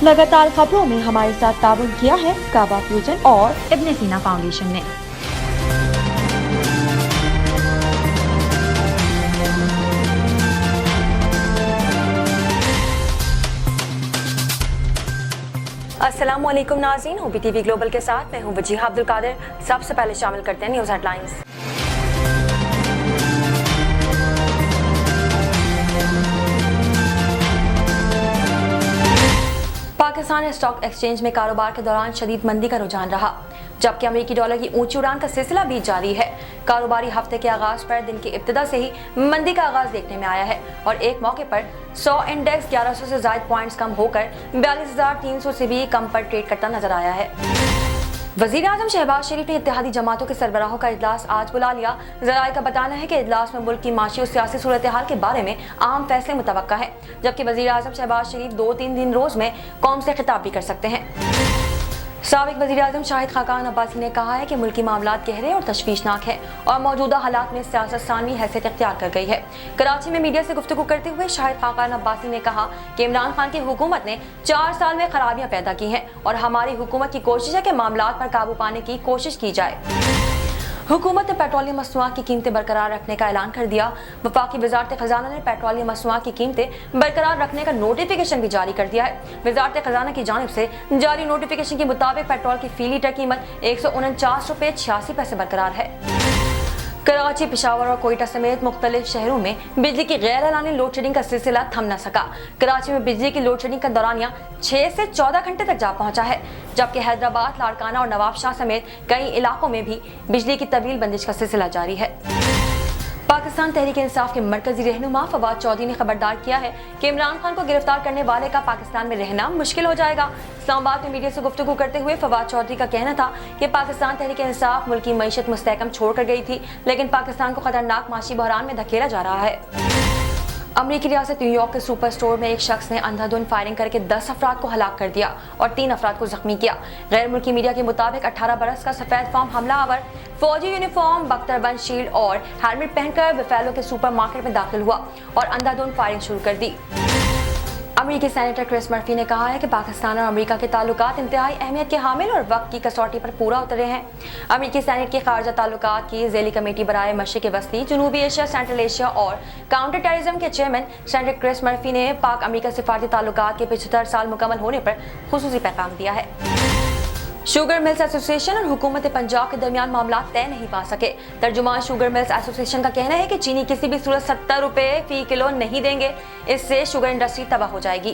लगातार खबरों में हमारे साथ ताउन किया है काबा फ्यूजन और इब्न सीना फाउंडेशन ने। अस्सलामुअलैकुम नाज़रीन, OBTV ग्लोबल के साथ मैं हूं वजीहा अब्दुल कादिर। सबसे पहले शामिल करते हैं news headlines. Pakistan stock exchange में कारोबार के दौरान शदीद मंदी का रुझान रहा, जबकि अमेरिकी डॉलर की ऊंची उड़ान का सिलसिला भी जारी है। कारोबारी हफ्ते के आगाज पर दिन की इब्तिदा से ही मंदी का आगाज देखने में आया है और एक मौके पर 100 इंडेक्स 1100 से ज्यादा पॉइंट्स कम होकर 42,300 से भी कम पर ट्रेड करता नजर आया है। वज़ीर आज़म शहबाज शरीफ ने इत्तेहादी जमातों के सरबराहों का इजलास आज बुला लिया। ज़राए का बताना है कि इजलास में मुल्क की माशी और सियासी सूरत हाल के बारे में अहम फैसले मुतवक्का है, जबकि वज़ीर आज़म शहबाज शरीफ 2-3 दिन रोज में कौम से खिताब भी कर सकते हैं। साबिक वज़ीर आज़म शाहिद खाकान अब्बासी ने कहा है कि मुल्की मामलात गहरे और तशवीशनाक है और मौजूदा हालात में सियासत सानवी हैसियत इख्तियार कर गई है। कराची में मीडिया से गुफ्तगू करते हुए शाहिद खाकान अब्बासी ने कहा कि इमरान खान की हुकूमत ने 4 साल में खराबियां पैदा की हैं और हमारी हुकूमत की कोशिश है कि मामलात पर काबू पाने की कोशिश की जाए। हुकूमत ने पेट्रोलियम मसनूआत की कीमतें बरकरार रखने का ऐलान कर दिया। वफाकी वजारत खजाना ने पेट्रोलियम मसनूआत की कीमतें बरकरार रखने का नोटिफिकेशन भी जारी कर दिया है। वजारत खजाना की जानिब से जारी नोटिफिकेशन के मुताबिक पेट्रोल की फी लीटर कीमत 149 रुपये 86 पैसे बरकरार है। कराची, पेशावर और कोयटा समेत मुख्तलिफ शहरों में बिजली की गैर एलानी लोड शेडिंग का सिलसिला थम न सका। कराची में बिजली की लोड शेडिंग का दौरानिया 6 से 14 घंटे तक जा पहुंचा है, जबकि हैदराबाद, लाड़काना और नवाबशाह समेत कई इलाकों में भी बिजली की तवील बंदिश का सिलसिला जारी है। पाकिस्तान तहरीक इंसाफ के मरकजी रहनुमा फवाद चौधरी ने खबरदार किया है कि इमरान खान को गिरफ्तार करने वाले का पाकिस्तान में रहना मुश्किल हो जाएगा। इस्लामाबाद में मीडिया से गुफ्तगू करते हुए फवाद चौधरी का कहना था कि पाकिस्तान तहरीक इंसाफ मुल्क की मईशत मुस्तहकम छोड़कर गई थी, लेकिन पाकिस्तान को खतरनाक माशी बहरान में धकेला जा रहा है। अमरीकी रियासत न्यूयॉर्क के सुपर स्टोर में एक शख्स ने अंधाधुंध फायरिंग करके 10 अफराद को हलाक कर दिया और 3 अफराद को जख्मी किया। गैर मुल्की मीडिया के मुताबिक 18 बरस का सफेद फॉर्म हमलावर फौजी यूनिफॉर्म, बख्तरबंद शील्ड और हेलमेट पहनकर बुफेलो के सुपरमार्केट में दाखिल हुआ और अंधाधुंध फायरिंग शुरू कर दी। अमेरिकी सेनेटर क्रिस मर्फी ने कहा है कि पाकिस्तान और अमेरिका के ताल्लुकात इंतहाई अहमियत के हामिल और वक्त की कसौटी पर पूरा उतरे हैं। अमेरिकी सेनेट की खारजा ताल्लुकात की ज़ेली कमेटी बराए मशरिक़ वस्ती, जनूबी एशिया, सेंट्रल एशिया और काउंटर टेररिज्म के चेयरमैन सेनेटर क्रिस मर्फी ने पाक अमेरिका सिफारती ताल्लुकात के 75 साल मुकम्मल होने पर खुसूसी पैगाम दिया है। शुगर मिल्स एसोसिएशन और हुकूमत पंजाब के दरमियान मामला तय नहीं पा सके। तर्जुमान शुगर मिल्स एसोसिएशन का कहना है कि चीनी किसी भी सूरत 70 रुपए फी किलो नहीं देंगे, इससे शुगर इंडस्ट्री तबाह हो जाएगी।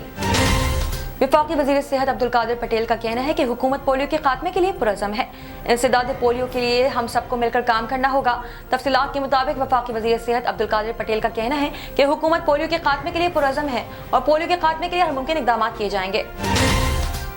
वफाकी वजीर सेहत अब्दुल कादिर पटेल का कहना है कि हुकूमत पोलियो के खात्मे के लिए पुरज़म है। इंसदाद पोलियो के लिए हम सबको मिलकर काम करना होगा। तफसीलात के मुताबिक वफाकी वजीर सेहत अब्दुल कादिर पटेल का कहना है कि हुकूमत पोलियो के खात्मे के लिए पुरज़म है और पोलियो के खात्मे के लिए हर मुमकिन इक़दाम किए जाएंगे।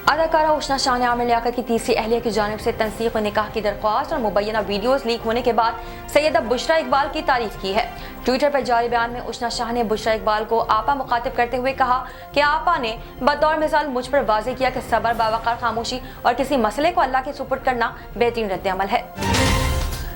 अदाकारा उशना शाह ने आमिर लियाकत की तीसरी अहलिया की जानिब से तंसीख व निकाह की दरख्वास्त और मुबैना वीडियोस लीक होने के बाद सैयदा बुशरा इकबाल की तारीफ की है। ट्विटर पर जारी बयान में उशना शाह ने बुशरा इकबाल को आपा मुखातिब करते हुए कहा कि आपा ने बतौर मिसाल मुझ पर वाज़ेह किया कि सब्र, बावकार खामोशी और किसी मसले को अल्लाह के सुपुर्द करना बेहतरीन रद्द-ए-अमल है।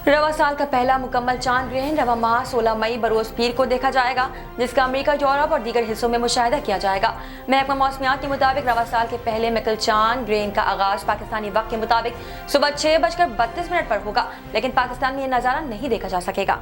रवा साल का पहला मुकम्मल चांद ग्रहण रवा माह 16 मई बरोज पीर को देखा जाएगा, जिसका अमेरिका, यूरोप और दीगर हिस्सों में मुशाहिदा किया जाएगा। महकमा मौसमियात के मुताबिक रवा साल के पहले मिकल चांद ग्रहण का आगाज पाकिस्तानी वक्त के मुताबिक सुबह 6:32 पर होगा, लेकिन पाकिस्तान में यह नज़ारा नहीं देखा जा सकेगा।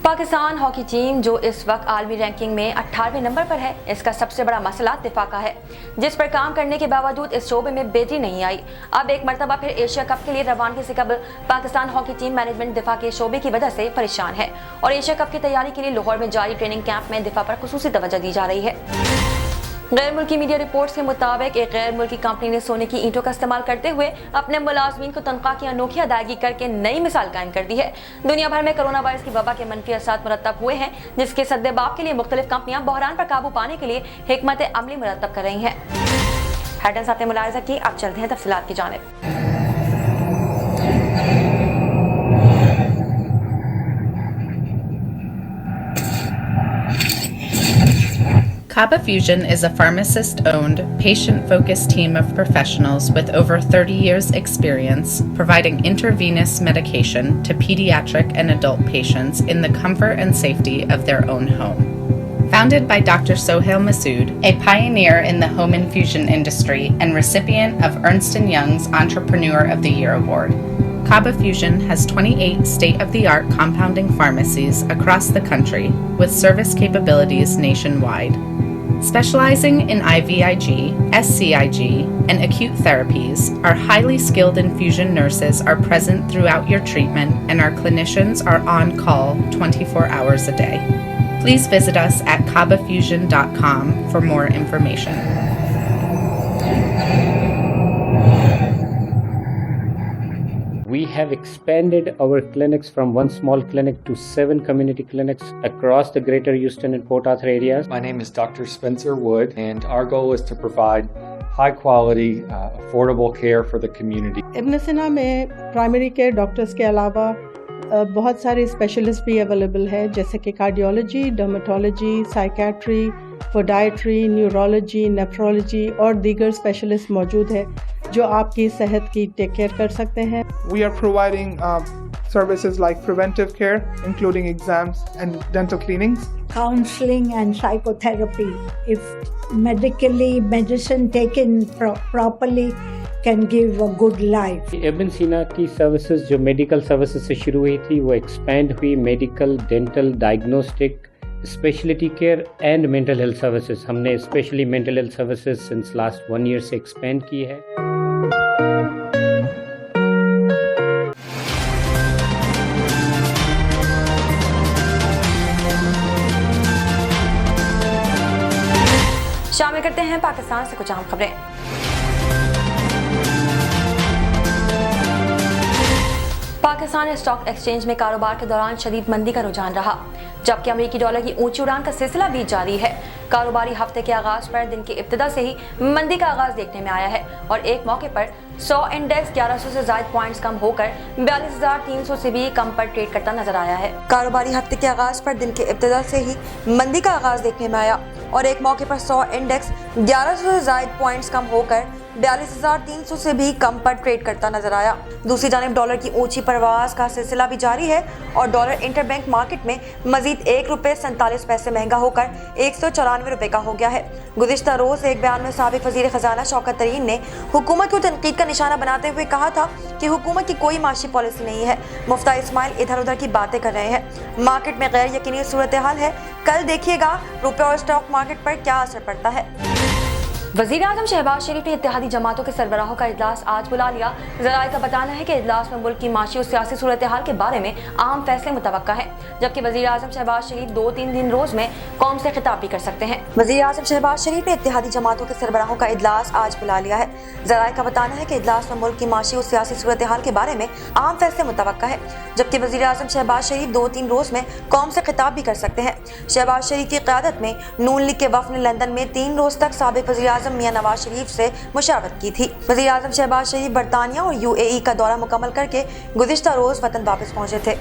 पाकिस्तान हॉकी टीम जो इस वक्त आलमी रैंकिंग में 18वें नंबर पर है, इसका सबसे बड़ा मसला दिफा का है, जिस पर काम करने के बावजूद इस शोबे में बेहतरी नहीं आई। अब एक मरतबा फिर एशिया कप के लिए रवानगी से कबल पाकिस्तान हॉकी टीम मैनेजमेंट दिफा के शोबे की वजह से परेशान है और एशिया कप की तैयारी के लिए लाहौर में जारी ट्रेनिंग कैंप में दिफा पर खुसूसी तवज्जो दी जा रही है। गैर मुल्की मीडिया रिपोर्ट्स के मुताबिक एक गैर मुल्की कंपनी ने सोने की ईंटों का इस्तेमाल करते हुए अपने मुलाजमीन को तनख्वाह की अनोखी अदायगी करके नई मिसाल कायम कर दी है। दुनिया भर में कोरोना वायरस की वबा के मनफी असरात मुरतब हुए हैं, जिसके सद्देबाब के लिए मुख्तलिफ कंपनियां बहरान पर काबू पाने के लिए हिकमत अमली मुरतब कर रही हैं। हेडलाइंस आपने मुलाहिजा की, अब चलते हैं तफसीलात की जानिब। Kaba Fusion is a pharmacist-owned, patient-focused team of professionals with over 30 years' experience providing intravenous medication to pediatric and adult patients in the comfort and safety of their own home. Founded by Dr. Sohail Masood, a pioneer in the home infusion industry and recipient of Ernst & Young's Entrepreneur of the Year Award, Kaba Fusion has 28 state-of-the-art compounding pharmacies across the country with service capabilities nationwide. Specializing in IVIG, SCIG, and acute therapies, our highly skilled infusion nurses are present throughout your treatment, and our clinicians are on call 24 hours a day. Please visit us at kabafusion.com for more information. We have expanded our clinics from one small clinic to 7 community clinics across the greater Houston and Port Arthur areas. My name is Dr. Spencer Wood, and our goal is to provide high-quality, affordable care for the community. ابن سینا میں primary care doctors کے علاوہ بہت سارے specialist بھی available ہے، جیسے کہ cardiology, dermatology, psychiatry, پوڈائٹری، neurology, nephrology اور دیگر اسپیشلسٹ موجود ہے جو آپ کی صحت کی ٹیک کیئر کر سکتے ہیں. We are providing services like preventive care, including exams and dental cleanings. Counseling and psychotherapy. If medicine taken properly can give a good life. ابن سینا کی سروسز جو میڈیکل سروسز سے شروع ہوئی تھی وہ ایکسپینڈ ہوئی medical, dental, diagnostic, specialty care and mental health services. ہم نے specially mental health services since last 1 year سے ایکسپینڈ کی ہے. شامل کرتے ہیں پاکستان سے کچھ اہم خبریں. پاکستان اسٹاک ایکسچینج میں کاروبار کے دوران شدید مندی کا رجحان رہا، جبکہ امریکی ڈالر کی اونچی اڑان کا سلسلہ بھی جاری ہے. کاروباری ہفتے کے آغاز پر دن کی ابتدا سے ہی مندی کا آغاز دیکھنے میں آیا ہے اور ایک موقع پر 100 انڈیکس 1100 سے زائد پوائنٹس کم ہو کر 42,300 سے بھی کم پر ٹریڈ کرتا نظر آیا ہے. کاروباری ہفتے کے آغاز پر دن کے ابتدا سے ہی مندی کا آغاز دیکھنے میں آیا اور ایک موقع پر 100 انڈیکس 1100 سے زائد پوائنٹس کم ہو کر 42,300 سے بھی کم پر ٹریڈ کرتا نظر آیا. دوسری جانب ڈالر کی اونچی پرواز کا سلسلہ بھی جاری ہے اور ڈالر انٹر بینک مارکیٹ میں مزید ₹1.47 مہنگا ہو کر ₹194 کا ہو گیا ہے. گزشتہ روز ایک بیان میں سابق وزیر خزانہ شوکت ترین نے حکومت کو تنقید کا نشانہ بناتے ہوئے کہا تھا کہ حکومت کی کوئی معاشی پالیسی نہیں ہے. مفتاح اسماعیل ادھر ادھر کی باتیں کر رہے ہیں، مارکیٹ میں غیر یقینی صورتحال ہے، کل دیکھیے گا روپے اور اسٹاک مارکیٹ پر کیا اثر پڑتا ہے. وزیر اعظم شہباز شریف نے اتحادی جماعتوں کے سربراہوں کا اجلاس آج بلا لیا. ذرائع کا بتانا ہے کہ اجلاس میں ملک کی معاشی اور سیاسی صورتحال کے بارے میں اہم فیصلے متوقع ہیں، جبکہ وزیر اعظم شہباز شریف 2-3 دن روز میں قوم سے خطاب بھی کر سکتے ہیں. وزیر اعظم شہباز شریف نے اتحادی جماعتوں کے سربراہوں کا اجلاس آج بلا لیا ہے. ذرائع کا بتانا ہے کہ اجلاس میں ملک کی معاشی اور سیاسی صورتحال کے بارے میں اہم فیصلے متوقع ہے، جبکہ وزیر اعظم شہباز شریف 2-3 روز میں قوم سے خطاب بھی کر سکتے ہیں. شہباز شریف کی قیادت میں نون لیگ کے وفد نے لندن میں 3 روز تک سابق وزیر اعظم میاں نواز شریف سے مشاورت کی تھی. وزیر اعظم شہباز شریف برطانیہ اور UAE کا دورہ مکمل کر کے گزشتہ روز وطن واپس پہنچے تھے.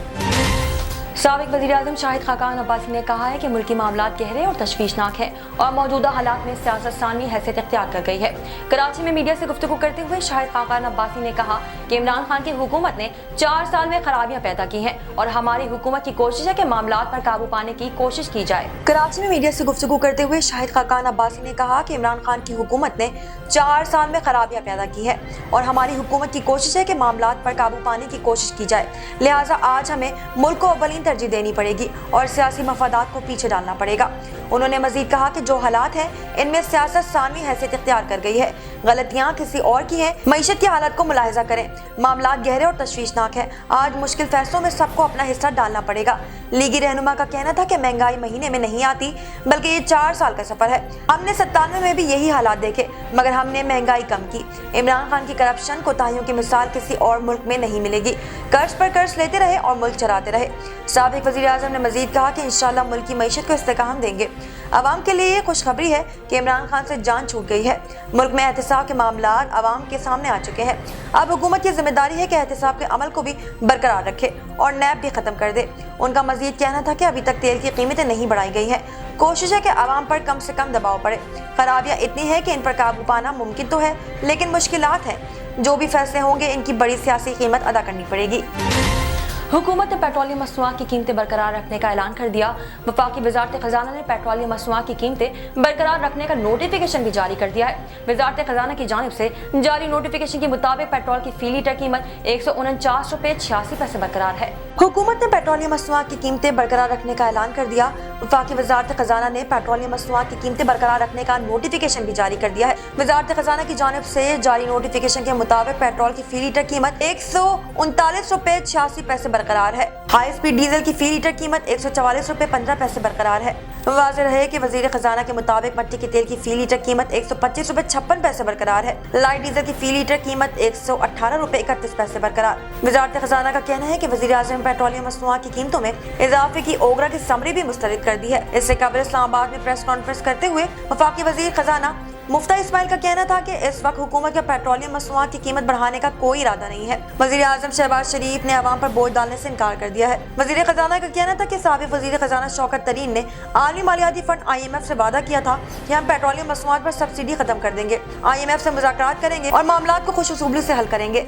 سابق وزیر اعظم شاہد خاقان عباسی نے کہا ہے کہ ملکی معاملات گہرے اور تشویشناک ہیں اور موجودہ حالات میں سیاست ثانوی حیثیت اختیار کر گئی ہے. کراچی میں میڈیا سے گفتگو کرتے ہوئے شاہد خاقان عباسی نے کہا کہ عمران خان کی حکومت نے 4 سال میں خرابیاں پیدا کی ہیں اور ہماری حکومت کی کوشش ہے کہ معاملات پر قابو پانے کی کوشش کی جائے. کراچی میں میڈیا سے گفتگو کرتے ہوئے شاہد خاقان عباسی نے کہا کہ عمران خان کی حکومت نے 4 سال میں خرابیاں پیدا کی ہے اور ہماری حکومت کی کوشش ہے کہ معاملات پر قابو پانے کی کوشش کی جائے. لہٰذا آج ہمیں ملک کو اولین ترجیح دینی پڑے گی اور سیاسی مفادات کو پیچھے ڈالنا پڑے گا. انہوں نے مزید کہا کہ جو حالات ہیں ان میں سیاست ثانوی حیثیت اختیار کر گئی ہے، غلطیاں کسی اور کی ہیں. معیشت کی حالت کو ملاحظہ کریں، معاملات گہرے اور تشویشناک ہیں. آج مشکل فیصلوں میں سب کو اپنا حصہ ڈالنا پڑے گا. لیگی رہنما کا کہنا تھا کہ مہنگائی مہینے میں نہیں آتی بلکہ یہ 4 سال کا سفر ہے. ہم نے 97 میں بھی یہی حالات دیکھے مگر ہم نے مہنگائی کم کی. عمران خان کی کرپشن کوتاہیوں کی مثال کسی اور ملک میں نہیں ملے گی. قرض پر قرض لیتے رہے اور ملک چراتے رہے. سابق وزیر اعظم نے مزید کہا کہ انشاءاللہ ملک کی معیشت کو استحکام دیں گے. عوام کے لیے یہ خوشخبری ہے کہ عمران خان سے جان چھوٹ گئی ہے. ملک میں احتساب کے معاملات عوام کے سامنے آ چکے ہیں. اب حکومت کی ذمہ داری ہے کہ احتساب کے عمل کو بھی برقرار رکھے اور نیب بھی ختم کر دے. ان کا مزید کہنا تھا کہ ابھی تک تیل کی قیمتیں نہیں بڑھائی گئی ہیں. کوشش ہے کہ عوام پر کم سے کم دباؤ پڑے. خرابیاں اتنی ہیں کہ ان پر قابو پانا ممکن تو ہے لیکن مشکلات ہیں. جو بھی فیصلے ہوں گے ان کی بڑی سیاسی قیمت ادا کرنی پڑے گی. हुकूमत ने पेट्रोलियम मसनूआत की कीमतें बरकरार रखने का ऐलान कर दिया। वफाकी वजारत खजाना ने पेट्रोलियम मसनूआत की कीमतें बरकरार रखने का नोटिफिकेशन भी जारी कर दिया है। वजारत खजाना की जानिब से जारी नोटिफिकेशन के मुताबिक पेट्रोल की फी लीटर कीमत 149 रुपए 86 पैसे बरकरार है। हुकूमत ने पेट्रोलियम मसनूआत की कीमतें बरकरार रखने का ऐलान कर दिया। वफाकी वजारत खजाना ने पेट्रोलियम मसनूआत की कीमतें बरकरार रखने का नोटिफिकेशन भी जारी कर दिया है। वजारत खजाना की जानिब से जारी नोटिफिकेशन के मुताबिक पेट्रोल की फी लीटर कीमत 139 रुपए 86 पैसे बरकरार है। हाई स्पीड डीजल की फी लीटर कीमत 144 रुपए 15 पैसे बरकरार है। वाज़ेह रहे कि वजीर खजाना के मुताबिक मट्टी के तेल की फी लीटर कीमत 125 रुपए 56 पैसे बरकरार है। लाइट डीजल की फी लीटर कीमत 118 रुपए 31 पैसे बरकरार। वजारत खजाना का कहना है कि वजीर आज़म पेट्रोलियम मसनूआत की कीमतों में इजाफे की ओगरा की समरी भी मुस्तरद कर दी है। इससे कबल इस्लामाबाद में प्रेस कॉन्फ्रेंस करते हुए वफाकी वजीर खजाना मुफ्ती इस्माइल का कहना था कि इस वक्त हुकूमत का पेट्रोलियम मसनूआत की कीमत बढ़ाने का कोई इरादा नहीं है। वजीर आजम शहबाज शरीफ ने अवाम पर बोझ डालने से इनकार कर दिया है। वजीर खजाना का कहना था कि साबिक वजीर खजाना शौकत तरीन ने आलमी मालियाती फंड IMF से वादा किया था कि हम पेट्रोलियम मसनूआत पर सब्सिडी खत्म कर देंगे, IMF से मुज़ाकरात करेंगे और मामलात को खुशउसूली से हल करेंगे।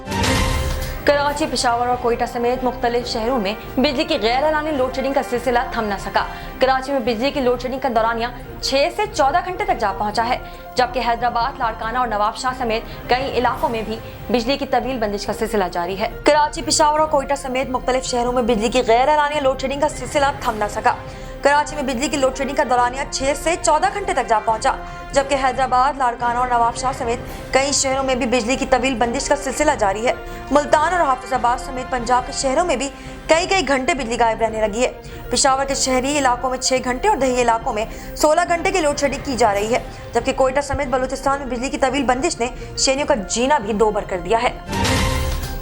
कराची, पेशावर और कोयटा समेत मुख्तलिफ शहरों में बिजली की गैर एलानी लोड शेडिंग का सिलसिला थम न सका। कराची में बिजली की लोड शेडिंग का दौरानिया 6 से 14 घंटे तक जा पहुंचा है, जबकि हैदराबाद, लाड़काना और नवाबशाह समेत कई इलाकों में भी बिजली की तवील बंदिश का सिलसिला जारी है। कराची, पेशावर और कोयटा समेत मुख्तलिफ शहरों में बिजली की गैर एलानी लोड शेडिंग का सिलसिला थम न सका। कराची में बिजली की लोड शेडिंग का दौरानिया 6 से 14 घंटे तक जा पहुंचा, जबकि हैदराबाद, लाड़काना और नवाबशाह समेत कई शहरों में भी बिजली की तवील बंदिश का सिलसिला जारी है। मुल्तान और हाफिजाबाद समेत पंजाब के शहरों में भी कई घंटे बिजली गायब रहने लगी है। पेशावर के शहरी इलाकों में 6 घंटे और दही इलाकों में 16 घंटे की लोड शेडिंग की जा रही है, जबकि कोयटा समेत बलूचिस्तान में बिजली की तवील बंदिश ने शहरियों का जीना भी दोबर कर दिया है।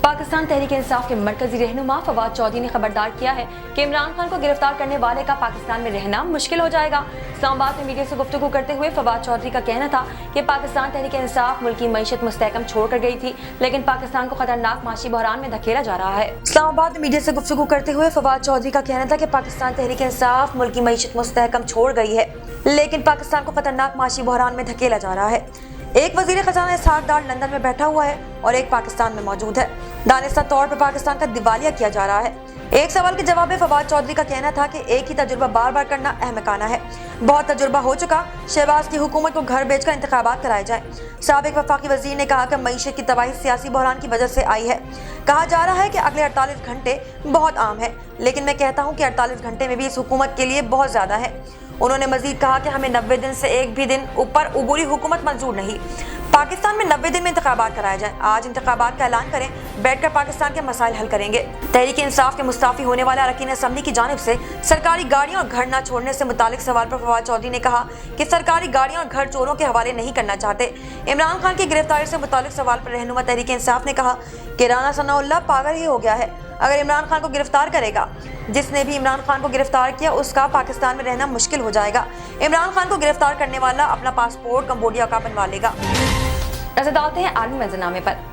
पाकिस्तान तहरीक इंसाफ के मरकजी रहनुमा फवाद चौधरी ने खबरदार किया है कि इमरान खान को गिरफ्तार करने वाले का पाकिस्तान में रहना मुश्किल हो जाएगा। इस्लामाबाद में मीडिया से गुफ्तगू करते हुए फवाद चौधरी का कहना था कि पाकिस्तान तहरीक इंसाफ मुल्क की मईशत मुस्तहकम छोड़ कर गई थी, लेकिन पाकिस्तान को खतरनाक माशी बहरान में धकेला जा रहा है। इस्लामाबाद में मीडिया से गुफ्तगू करते हुए फवाद चौधरी का कहना था कि पाकिस्तान तहरीक इंसाफ मुल्क की मईशत मुस्तहकम छोड़ गई है, लेकिन पाकिस्तान को खतरनाक माशी बहरान में धकेला जा रहा है। एक वजीर खजाना इसहाक डार लंदन में बैठा हुआ है और एक पाकिस्तान में मौजूद है। दानिस्ता तौर पर पाकिस्तान का दिवालिया किया जा रहा है। एक सवाल के जवाब में फवाद चौधरी का कहना था कि एक ही तजुर्बा बार बार करना अहमकाना है। बहुत तजुर्बा हो चुका, शहबाज की हुकूमत को घर भेजकर इंतखाबात कराए जाएं। साबिक वफाकी वजीर ने कहा कि मईशत की तबाही सियासी बहरान की वजह से आई है। कहा जा रहा है कि अगले 48 घंटे बहुत आम है, लेकिन मैं कहता हूँ कि 48 घंटे में भी इस हुकूमत के लिए बहुत ज्यादा है। उन्होंने मजीद कहा कि हमें 90 दिन से एक भी दिन ऊपर उबूरी हुकूमत मंजूर नहीं। पाकिस्तान में 90 दिन में इंतखाबात कराए जाएं। आज इंतखाबात का ऐलान करें, बैठकर पाकिस्तान के मसाइल हल करेंगे। तहरीक इंसाफ के मुस्ताफी होने वाले अरकान असम्बली की जानिब से सरकारी गाड़ियों और घर न छोड़ने से मुतालिक सवाल पर फवाद चौधरी ने कहा कि सरकारी गाड़ियों और घर चोरों के हवाले नहीं करना चाहते। इमरान खान की गिरफ्तारी से मुतालिक सवाल पर रहनुमा तहरीक इंसाफ ने कहा कि राना सनाउल्लाह पागल ही हो गया है। अगर इमरान खान को गिरफ्तार करेगा, जिसने भी इमरान खान को गिरफ्तार किया उसका पाकिस्तान में रहना मुश्किल हो जाएगा। इमरान खान को गिरफ्तार करने वाला अपना पासपोर्ट कंबोडिया का बनवा लेगा। नजर डालते हैं आलमी मंजरनामे पर।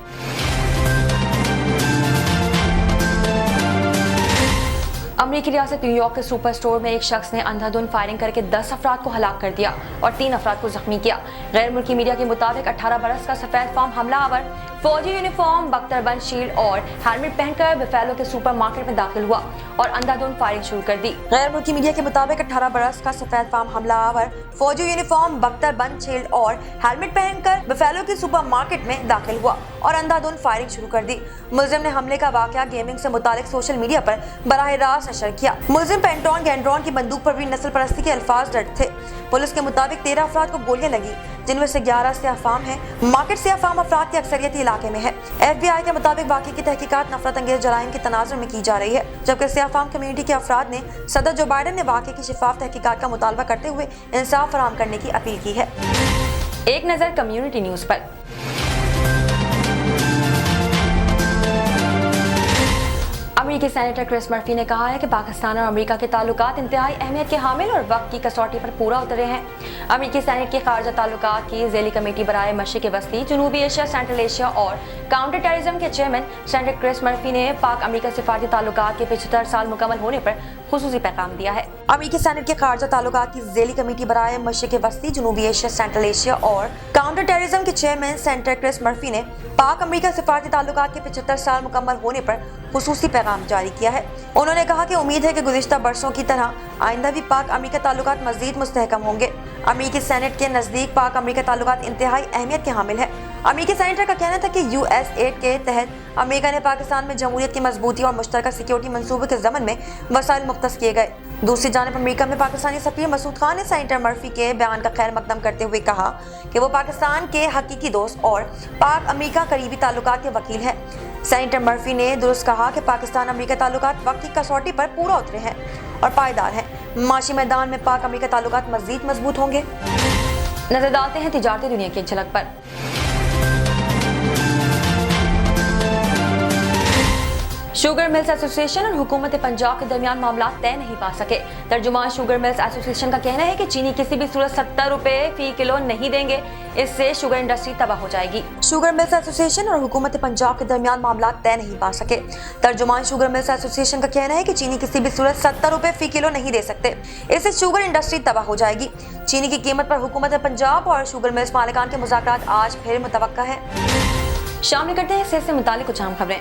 अमरीकी रियासत न्यूयॉर्क के सुपर स्टोर में एक शख्स ने अंधाधुंध फायरिंग करके 10 अफराद को हलाक कर दिया और 3 अफराद को जख्मी किया। गैर मुल्की मीडिया के मुताबिक 18 बरस का सफेद फार्म हमलावर फौजी यूनिफॉर्म, बख्तरबंद शील्ड और हेलमेट पहनकर बफेलो के सुपरमार्केट में दाखिल हुआ और अंधाधुंध फायरिंग शुरू कर दी। गैर मुल्की मीडिया के मुताबिक 18 बरस का सफेद फार्म हमलावर फौजी यूनिफॉर्म, बख्तरबंद शील्ड और हेलमेट पहनकर बफेलो के सुपरमार्केट में दाखिल हुआ और अंधाधुंध फायरिंग शुरू कर दी। मुलजिम ने हमले का वाकया गेमिंग से मुतालिक सोशल मीडिया पर बराह रास्त नशर किया। मुलजिम पेंटॉन गैंड्रॉन की बंदूक पर भी नस्ल परस्ती के अल्फाज डट थे। पुलिस के मुताबिक 13 अफराद को गोलियां लगी, जिनमें से 11 सियाफाम हैं। मार्केट सियाफाम अफराद की अक्सरियत इलाके में है। FBI के मुताबिक वाक़े की तहकीकात नफरत अंगेज जराइम के तनाजुर में की जा रही है, जबकि सियाफाम कम्युनिटी के अफराद ने सदर जो बाइडन ने वाक़े की शिफाफ तहकीकात का मुतालबा करते हुए इंसाफ फराहम करने की अपील की है। एक नज़र कम्युनिटी न्यूज़ पर। अमेरिकी सेनेटर क्रिस मर्फी ने कहा है कि पाकिस्तान और अमेरिका के ताल्लुकात इंतहाई अहमियत के हामिल और वक्त की कसौटी पर पूरा उतरे हैं। अमेरिकी सेनेट की खारजा ताल्लुकात की ज़ेली कमेटी बराए मशरिक़ वस्ती, जनूबी एशिया, सेंट्रल एशिया और काउंटर टेररिज्म के चेयरमैन सेनेटर क्रिस मर्फी ने पाक अमेरिका सिफारती ताल्लुकात के 75 साल मुकम्मल होने पर खुसूसी पैगाम दिया है। अमेरिकी सेनेट के खारजा ताल्लुकात की ज़ेली कमेटी बराए मशरिक़ वस्ती, जनूबी एशिया, सेंट्रल एशिया और काउंटर टेररिज्म के चेयरमैन सेनेटर क्रिस मर्फी ने पाक अमेरिका सिफारती ताल्लुकात के 75 साल मुकम्मल होने पर खुसूसी पैगाम پیغام جاری کیا ہے۔ انہوں نے کہا کہ امید ہے کہ گزشتہ برسوں کی طرح آئندہ بھی پاک امریکہ تعلقات مزید مستحکم ہوں گے۔ امریکی سینٹ کے نزدیک پاک امریکہ تعلقات انتہائی اہمیت کے حامل ہے۔ امریکی سینیٹر کا کہنا تھا کہ US-8 کے تحت امریکہ نے پاکستان میں جمہوریت کی مضبوطی اور مشترکہ سیکیورٹی منصوبے کے ضمن میں وسائل مختص کیے گئے۔ دوسری جانب امریکہ میں پاکستانی سفیر مسعود خان نے سینیٹر مرفی کے بیان کا خیر مقدم کرتے ہوئے کہا کہ وہ پاکستان کے حقیقی دوست اور پاک امریکہ قریبی تعلقات کے وکیل ہیں۔ سینیٹر مرفی نے درست کہا کہ پاکستان امریکہ تعلقات وقت کی کسوٹی پر پورا اترے ہیں اور پائیدار ہیں۔ معاشی میدان میں پاک امریکہ تعلقات مزید مضبوط ہوں گے۔ نظر ڈالتے ہیں تجارتی دنیا کی ایک جھلک پر۔ شوگر ملز ایسوسی ایشن اور حکومت پنجاب کے درمیان معاملات طے نہیں پا سکے۔ ترجمان شوگر ملز ایسوسی ایشن کا کہنا ہے کہ چینی کسی بھی صورت 70 روپے فی کلو نہیں دیں گے، اس سے شوگر انڈسٹری تباہ ہو جائے گی۔ شوگر ملز ایسوسی ایشن اور حکومت پنجاب کے درمیان معاملات طے نہیں پا سکے۔ ترجمان شوگر ملز ایسوسی ایشن کا کہنا ہے کہ چینی کسی بھی صورت 70 روپے فی کلو نہیں دے سکتے، اس سے شوگر انڈسٹری تباہ ہو جائے گی۔ چینی کی قیمت پر حکومت پنجاب اور شوگر ملز مالکان کے مذاکرات آج پھر متوقع ہیں۔ شامل کرتے ہیں صحت سے متعلق کچھ اہم خبریں۔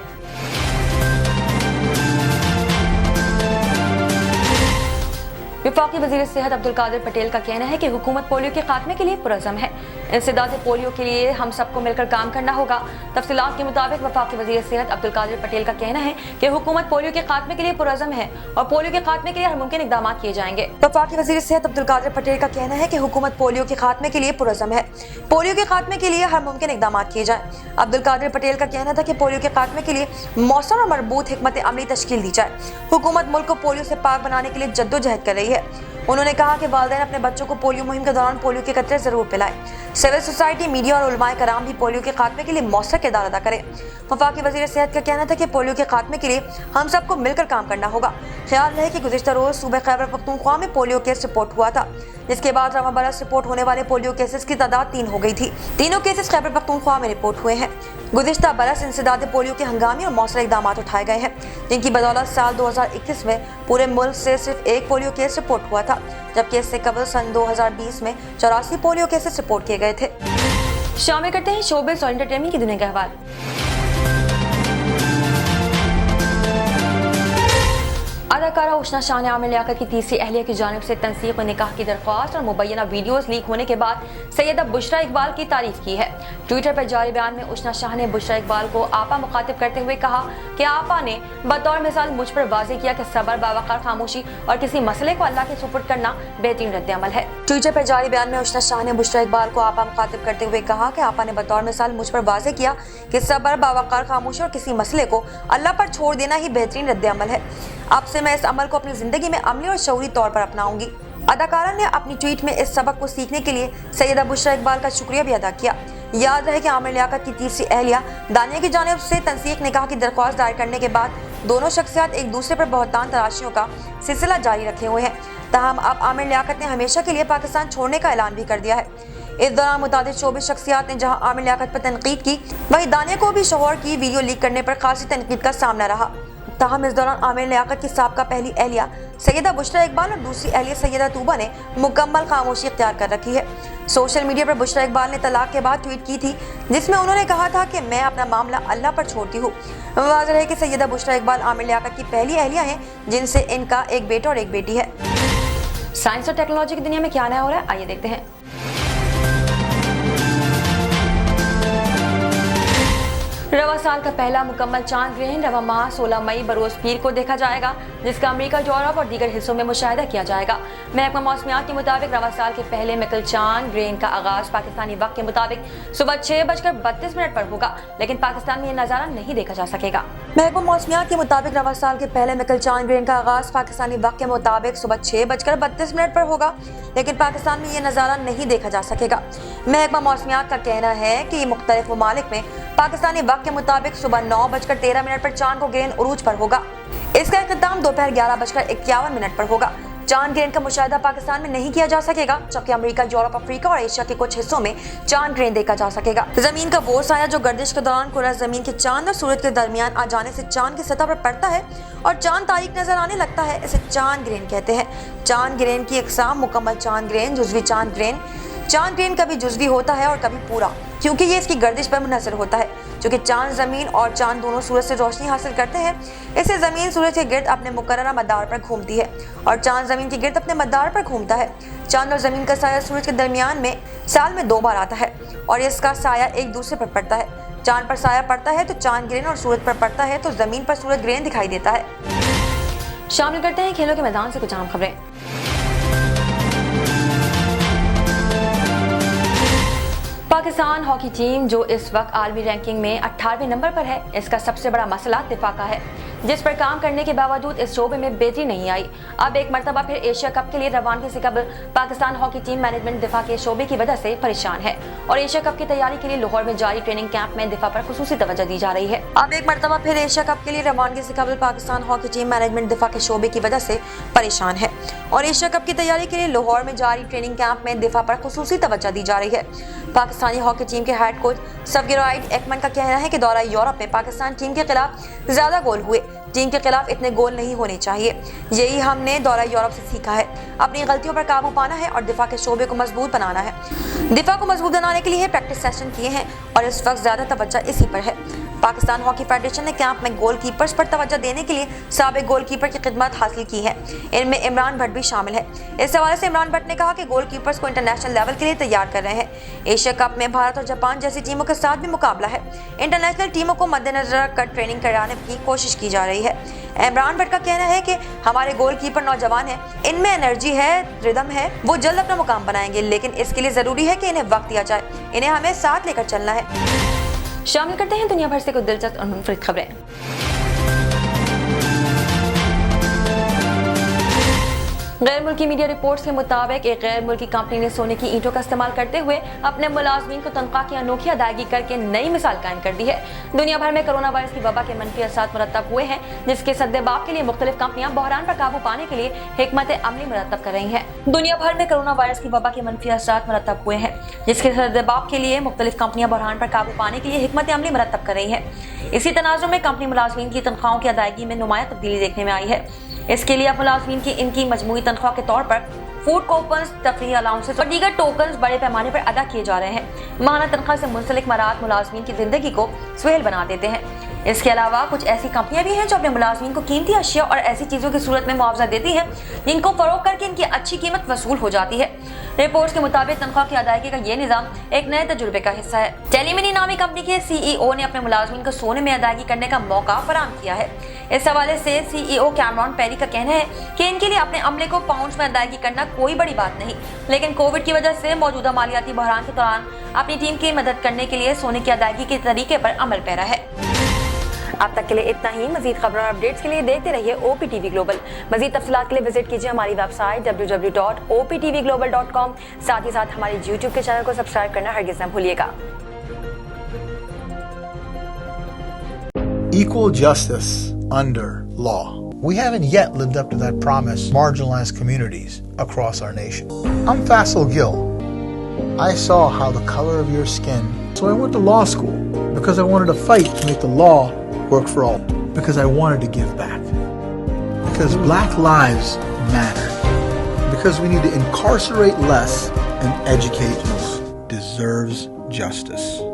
وفاقی وزیر صحت عبدالقادر پٹیل کا کہنا ہے کہ حکومت پولیو کے خاتمے کے لیے پرعزم ہے۔ انسداد پولیو کے لیے ہم سب کو مل کر کام کرنا ہوگا۔ تفصیلات کے مطابق وفاقی وزیر صحت عبدالقادر پٹیل کا کہنا ہے کہ حکومت پولیو کے خاتمے کے لیے پرعزم ہے اور پولیو کے خاتمے کے لیے ہر ممکن اقدامات کیے جائیں گے۔ وفاقی وزیر صحت عبدالقادر پٹیل کا کہنا ہے کہ حکومت پولیو کے خاتمے کے لیے پرعزم ہے، پولیو کے خاتمے کے لیے ہر ممکن اقدامات کیے جائیں۔ عبدالقادر پٹیل کا کہنا تھا کہ پولیو کے خاتمے کے لیے مؤثر اور مربوط حکمت عملی تشکیل دی جائے۔ حکومت ملک کو پولیو سے پاک بنانے کے لیے جدوجہد کر رہی ہے۔ انہوں نے کہا کہ والدین اپنے بچوں کو پولیو مہم کے دوران پولیو کے قطرے ضرور پلائیں۔ سول سوسائٹی، میڈیا اور علماء کرام بھی پولیو کے خاتمے کے لیے مؤثر کردار ادا کریں۔ وفاقی وزیر صحت کا کہنا تھا کہ پولیو کے خاتمے کے لیے ہم سب کو مل کر کام کرنا ہوگا۔ خیال رہے کہ گزشتہ روز صوبہ خیبر پختونخوا میں پولیو کیس رپورٹ ہوا تھا، جس کے بعد رواں برس رپورٹ ہونے والے پولیو کیسز کی تعداد 3 ہو گئی تھی۔ تینوں کیسز خیبر پختونخوا میں رپورٹ ہوئے ہیں۔ گزشتہ برس انسداد پولیو کے ہنگامی اور مؤثر اقدامات اٹھائے گئے ہیں، جن کی بدولت سال 2021 میں پورے ملک سے صرف 1 پولیو کیس رپورٹ ہوا تھا، جبکہ اس سے قبل سن 2020 میں 84 پولیو کیسز رپورٹ کیے گئے تھے۔ شامل کرتے ہیں شوبز اور انٹرٹینمنٹ کی دنیا کا احوال۔ اداکارہ اشنا شاہ نے عامر لیاقت کی تیسری اہلیہ کی جانب سے تنسیق و نکاح کی درخواست اور مبینہ ویڈیوز لیک ہونے کے بعد سیدہ بشریٰ اقبال کی تعریف کی ہے۔ ٹویٹر پر جاری بیان میں اشنا شاہ نے بشریٰ اقبال کو آپا مخاطب کرتے ہوئے کہا کہ آپا نے بطور مثال مجھ پر واضح کیا کہ صبر، باوقار خاموشی اور کسی مسئلے کو اللہ کے سپرد کرنا بہترین رد عمل ہے۔ ٹویٹر پر جاری بیان میں اشنا شاہ نے بشریٰ اقبال کو آپا مخاطب کرتے ہوئے کہا کہ آپا نے بطور مثال مجھ پر واضح کیا کہ صبر، باوقار خاموشی اور کسی مسئلے کو اللہ پر چھوڑ دینا ہی بہترین رد عمل ہے۔ اب سے میں اس عمل کو اپنی زندگی میں عملی اور شعوری طور پر اپناؤں گی۔ اداکارہ نے اپنی ٹویٹ میں اس سبق کو سیکھنے کے لیے سیدہ بشریٰ اقبال کا شکریہ بھی ادا کیا۔ یاد رہے کہ عامر لیاقت کی تیسری اہلیہ دانیہ کی جانب سے تنسیق نکاح کی درخواست دائر کرنے کے بعد دونوں شخصیات ایک دوسرے پر بہتان تراشیوں کا سلسلہ جاری رکھے ہوئے ہیں۔ تاہم اب عامر لیاقت نے ہمیشہ کے لیے پاکستان چھوڑنے کا اعلان بھی کر دیا ہے۔ اس دوران متعدد شعبے شخصیات نے جہاں عامر لیاقت پر تنقید کی، وہیں دانیہ کو بھی شوہر کی ویڈیو لیک کرنے پر خاصی تنقید کا سامنا رہا۔ تاہم اس دوران عامر لیاقت کی سابقہ پہلی اہلیہ سیدہ بشریٰ اقبال اور دوسری اہلیہ سیدہ طوبہ نے مکمل خاموشی اختیار کر رکھی ہے۔ سوشل میڈیا پر بشریٰ اقبال نے طلاق کے بعد ٹویٹ کی تھی، جس میں انہوں نے کہا تھا کہ میں اپنا معاملہ اللہ پر چھوڑتی ہوں۔ واضح ہے کہ سیدہ بشریٰ اقبال عامر لیاقت کی پہلی اہلیہ ہیں، جن سے ان کا ایک بیٹا اور ایک بیٹی ہے۔ سائنس اور ٹیکنالوجی کی دنیا میں کیا نیا ہو رہا ہے، آئیے دیکھتے ہیں۔ رواں سال کا پہلا مکمل چاند گرہن رواں ماہ 16 مئی بروز پیر کو دیکھا جائے گا، جس کا امریکہ، یورپ اور دیگر حصوں میں مشاہدہ کیا جائے گا۔ محکمہ موسمیات کے مطابق رواں سال کے پہلے مکل چاند گرہن کا آغاز پاکستانی وقت کے مطابق صبح 6:32 پر ہوگا، لیکن پاکستان میں یہ نظارہ نہیں دیکھا جا سکے گا۔ محکمہ موسمیات کے مطابق رواں سال کے پہلے مکل چاند گرہن کا آغاز پاکستانی وقت کے مطابق صبح 6:32 پر ہوگا، لیکن پاکستان میں یہ نظارہ نہیں دیکھا جا سکے گا۔ محکمہ موسمیات کا کہنا ہے کہ مختلف ممالک میں پاکستانی وقت کے مطابق صبح 9:13 پر چاند کو گرہن عروج پر ہوگا۔ اس کا اختتام دوپہر 11:51 پر ہوگا۔ چاند گرہن کا مشاہدہ پاکستان میں نہیں کیا جا سکے گا، جبکہ امریکہ، یورپ، افریقہ اور ایشیا کے کچھ حصوں میں چاند گرہن دیکھا جا سکے گا۔ زمین کا وہ سایہ جو گردش کے دوران کرہ زمین کے چاند اور سورج کے درمیان آ جانے سے چاند کی سطح پر پڑتا ہے اور چاند تاریک نظر آنے لگتا ہے، اسے چاند گرہن کہتے ہیں۔ چاند گرہن کی اقسام مکمل چاند گرہن، جزوی چاند گرہن، चांद ग्रेन कभी जुज़वी होता है और कभी पूरा, क्योंकि ये इसकी गर्दिश पर मुनहसर होता है। चूँकि चांद ज़मीन और चांद दोनों सूरज से रोशनी हासिल करते हैं, इससे ज़मीन सूरज के गिर्द अपने मुकर्ररा मदार पर घूमती है और चांद ज़मीन के गिर्द अपने मदार पर घूमता है। चांद और ज़मीन का साया सूरज के दरमियान में साल में 2 बार आता है और इसका साया एक दूसरे पर पड़ता है। चांद पर साया पड़ता है तो चांद ग्रेन और सूरज पर पड़ता है तो ज़मीन पर सूरज ग्रेन दिखाई देता है। शामिल करते हैं खेलों के मैदान से कुछ अहम खबरें। पाकिस्तान हॉकी टीम जो इस वक्त आलमी रैंकिंग में 18वें नंबर पर है, इसका सबसे बड़ा मसला दिफा का है, जिस पर काम करने के बावजूद इस शोबे में बेहतरी नहीं आई। अब एक मरतबा फिर एशिया कप के लिए रवानगी से कबल पाकिस्तान हॉकी टीम मैनेजमेंट दिफा के शोबे की वजह से परेशान है और एशिया कप की तैयारी के लिए लाहौर में जारी ट्रेनिंग कैंप में दिफा पर खुसूसी तवज्जो दी जा रही है। अब एक मरतबा फिर एशिया कप के लिए रवानगी से कबल पाकिस्तान हॉकी टीम मैनेजमेंट दिफा के शोबे की वजह से परेशान है और एशिया कप की तैयारी के लिए लाहौर में जारी ट्रेनिंग कैंप में दिफा पर खुसूसी तवज्जो दी जा रही है। पाकिस्तानी हॉकी टीम के हेड कोच सफगिराइड एकमन का कहना है कि दौरा यूरोप में पाकिस्तान टीम के खिलाफ ज्यादा गोल हुए, टीम के खिलाफ इतने गोल नहीं होने चाहिए। यही हमने दौरा यूरोप से सीखा है, अपनी गलतियों पर काबू पाना है और दिफा के शोबे को मजबूत बनाना है। दिफा को मजबूत बनाने के लिए प्रैक्टिस सेशन किए हैं और इस वक्त ज्यादा तवज्जो इसी पर है। पाकिस्तान हॉकी फेडरेशन ने कैंप में गोल कीपर्स पर तवज्जो देने के लिए साबिक गोल कीपर की खिदमत हासिल की है, इनमें इमरान भट्ट भी शामिल है। इस हवाले से इमरान भट्ट ने कहा कि गोल कीपर्स को इंटरनेशनल लेवल के लिए तैयार कर रहे हैं। एशिया कप में भारत और जापान जैसी टीमों के साथ भी मुकाबला है, इंटरनेशनल टीमों को मद्देनजर रखकर ट्रेनिंग कराने की कोशिश की जा रही है। इमरान भट्ट का कहना है कि हमारे गोल कीपर नौजवान हैं, इनमें एनर्जी है, रिदम है, वो जल्द अपना मुकाम बनाएंगे, लेकिन इसके लिए जरूरी है कि इन्हें वक्त दिया जाए, इन्हें हमें साथ लेकर चलना है। शामिल करते हैं दुनिया भर से कुछ दिलचस्प और मुनफरिद खबरें। गैर मुल्की मीडिया रिपोर्ट्स के मुताबिक एक गैर मुल्की कंपनी ने सोने की ईंटों का इस्तेमाल करते हुए अपने मुलाजमीन को तनख्वाह की अनोखी अदायगी करके नई मिसाल कायम कर दी है। दुनिया भर में कोरोना वायरस की वबा के मनफी असरात मुरतब हुए हैं, जिसके सद्देबाब के लिए मुख्तलिफ कंपनियां बहरान पर काबू पाने के लिए हिकमत अमली मुरतब कर रही हैं। दुनिया भर में कोरोना वायरस की वबा के मनफी असरात मुरतब हुए हैं, जिसके सद्देबाब के लिए मुख्तलिफ कंपनियां बहरान पर काबू पाने के लिए हिकमत अमली मुरतब कर रही हैं। इसी तनाजुर में कंपनी मुलाजमीन की तनख्वाहों की अदायगी में नुमाया तब्दीली देखने में आई है। इसके लिए अब मुलाजमीन की इनकी मजमूई तनख्वाह के तौर पर फूड कूपन्स, तफरीह अलाउंसेस और दीगर टोकन्स बड़े पैमाने पर अदा किए जा रहे हैं। माहाना तनख्वाह से मुंसलिक मरात मुलाजमीन की जिंदगी को सुहेल बना देते हैं। इसके अलावा कुछ ऐसी कंपनियां भी हैं जो अपने मुलाजमीन को कीमती अशिया और ऐसी चीज़ों की सूरत में मुआवजा देती हैं जिनको फरोख्त करके इनकी अच्छी कीमत वसूल हो जाती है। रिपोर्ट्स के मुताबिक तनख्वाह की अदायगी का ये निज़ाम एक नए तजुर्बे का हिस्सा है। टेलीमिनी नामी कंपनी के CEO ने अपने मुलाजमीन को सोने में अदायगी करने का मौका फराहम किया है। इस हवाले से CEO कैमरॉन पेरी का कहना है कि इनके लिए अपने अमले को पाउंड्स में अदायगी करना कोई बड़ी बात नहीं, लेकिन कोविड की वजह से मौजूदा मालियाती बहरान के दौरान अपनी टीम की मदद करने के लिए सोने की अदायगी के तरीके पर अमल पैरा है। अब तक के लिए इतना ही। मजीद खबरों और अपडेट्स के लिए देखते रहिए OPTV ग्लोबल। मजीद तफसीलात के लिए विजिट कीजिए हमारी वेबसाइट www.optvglobal.com। साथ ही साथ हमारे YouTube के चैनल को सब्सक्राइब करना हरगिज़ न भूलिएगा। Equal justice under law. We haven't yet lived up to that promise to marginalized communities across our nation. I'm Faisal Gill. I saw how the color of your skin, so I went to law school because I wanted to fight to make the law work for all, because I wanted to give back, because black lives matter, because we need to incarcerate less and educate most deserves justice.